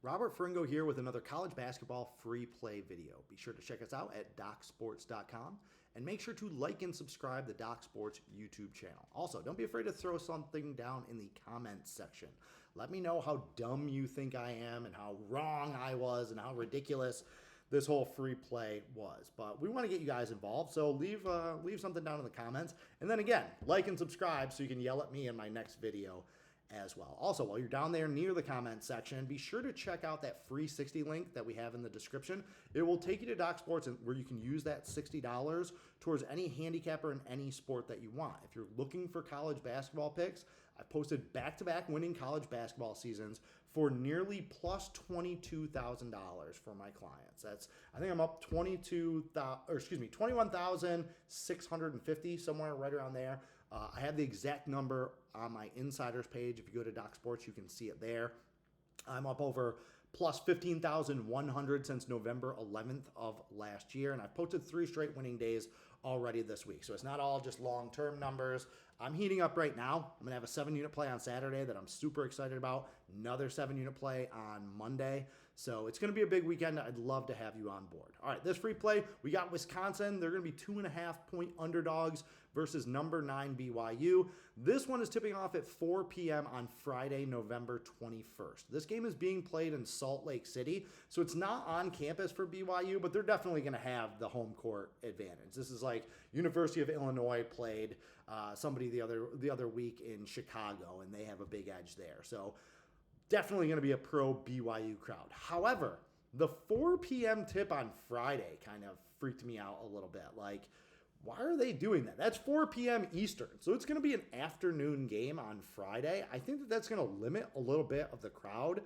Robert Ferringo here with another college basketball free play video. Be sure to check us out at docsports.com and make sure to like and subscribe to Doc Sports YouTube channel. Also, don't be afraid to throw something down in the comments section. Let me know how dumb you think I am and how wrong I was and how ridiculous this whole free play was. But we want to get you guys involved, so leave something down in the comments. And then again, like and subscribe so you can yell at me in my next video as well. Also, while you're down there near the comment section, be sure to check out that free 60 link that we have in the description. It will take you to Doc Sports where you can use that $60 towards any handicapper in any sport that you want. If you're looking for college basketball picks, I posted back-to-back winning college basketball seasons for nearly plus $22,000 for my clients. I think I'm up 21,650, somewhere right around there. I have the exact number on my insiders page. If you go to Doc Sports, you can see it there. I'm up over plus 15,100 since November 11th of last year, and I've posted 3 straight winning days already this week. So it's not all just long-term numbers. I'm heating up right now. I'm going to have a 7-unit play on Saturday that I'm super excited about. Another 7-unit play on Monday. So it's going to be a big weekend. I'd love to have you on board. All right, this free play, we got Wisconsin. They're going to be 2.5-point underdogs versus number 9 BYU. This one is tipping off at 4 p.m. on Friday, November 21st. This game is being played in Salt Lake City, so it's not on campus for BYU, but they're definitely going to have the home court advantage. This is like University of Illinois played somebody the other week in Chicago, and they have a big edge there. So definitely going to be a pro BYU crowd. However, the 4 p.m. tip on Friday kind of freaked me out a little bit. Like, why are they doing that? That's 4 p.m. Eastern. So it's going to be an afternoon game on Friday. I think that that's going to limit a little bit of the crowd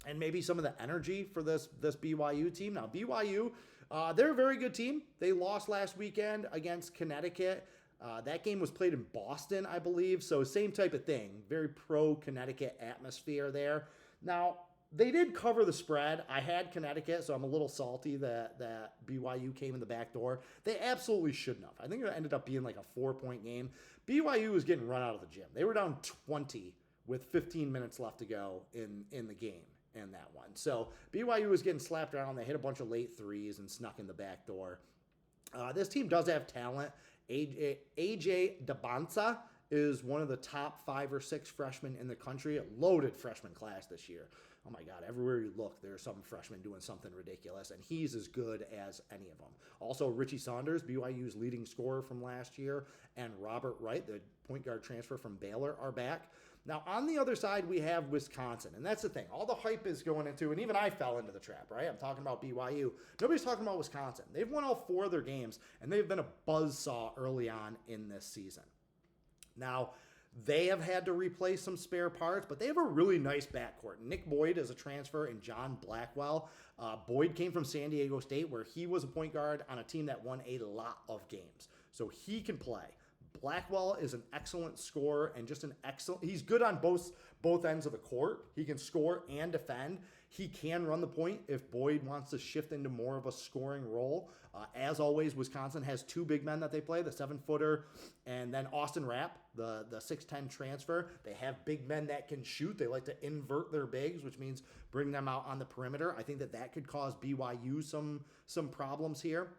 and maybe some of the energy for this BYU team. Now, BYU, they're a very good team. They lost last weekend against Connecticut. That game was played in Boston, I believe. So same type of thing. Very pro-Connecticut atmosphere there. Now, they did cover the spread. I had Connecticut, so I'm a little salty that BYU came in the back door. They absolutely shouldn't have. I think it ended up being like a 4-point game. BYU was getting run out of the gym. They were down 20 with 15 minutes left to go in the game in that one. So BYU was getting slapped around. They hit a bunch of late threes and snuck in the back door. This team does have talent. AJ Dabansa is one of the top 5 or 6 freshmen in the country. A loaded freshman class this year. Oh my God, everywhere you look, there's some freshmen doing something ridiculous, and he's as good as any of them. Also, Richie Saunders, BYU's leading scorer from last year, and Robert Wright, the point guard transfer from Baylor, are back. Now, on the other side, we have Wisconsin, and that's the thing. All the hype is going into, and even I fell into the trap, right? I'm talking about BYU. Nobody's talking about Wisconsin. They've won all 4 of their games, and they've been a buzzsaw early on in this season. Now, they have had to replace some spare parts, but they have a really nice backcourt. Nick Boyd is a transfer and John Blackwell. Boyd came from San Diego State, where he was a point guard on a team that won a lot of games. So he can play. Blackwell is an excellent scorer and just he's good on both ends of the court. He can score and defend. He can run the point if Boyd wants to shift into more of a scoring role. As always, Wisconsin has 2 big men that they play, the 7-footer and then Austin Rapp, the 6'10 transfer. They have big men that can shoot. They like to invert their bigs, which means bring them out on the perimeter. I think that could cause BYU some problems here.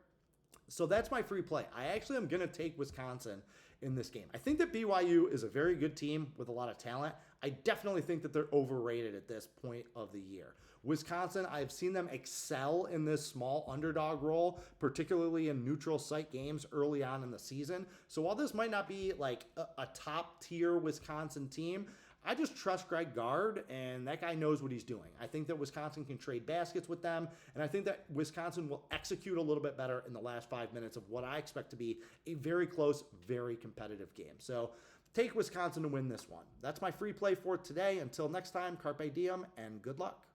So that's my free play. I actually am going to take Wisconsin in this game. I think that BYU is a very good team with a lot of talent. I definitely think that they're overrated at this point of the year. Wisconsin, I've seen them excel in this small underdog role, particularly in neutral site games early on in the season. So while this might not be like a top tier Wisconsin team, I just trust Greg Gard, and that guy knows what he's doing. I think that Wisconsin can trade baskets with them, and I think that Wisconsin will execute a little bit better in the last 5 minutes of what I expect to be a very close, very competitive game. So take Wisconsin to win this one. That's my free play for today. Until next time, carpe diem, and good luck.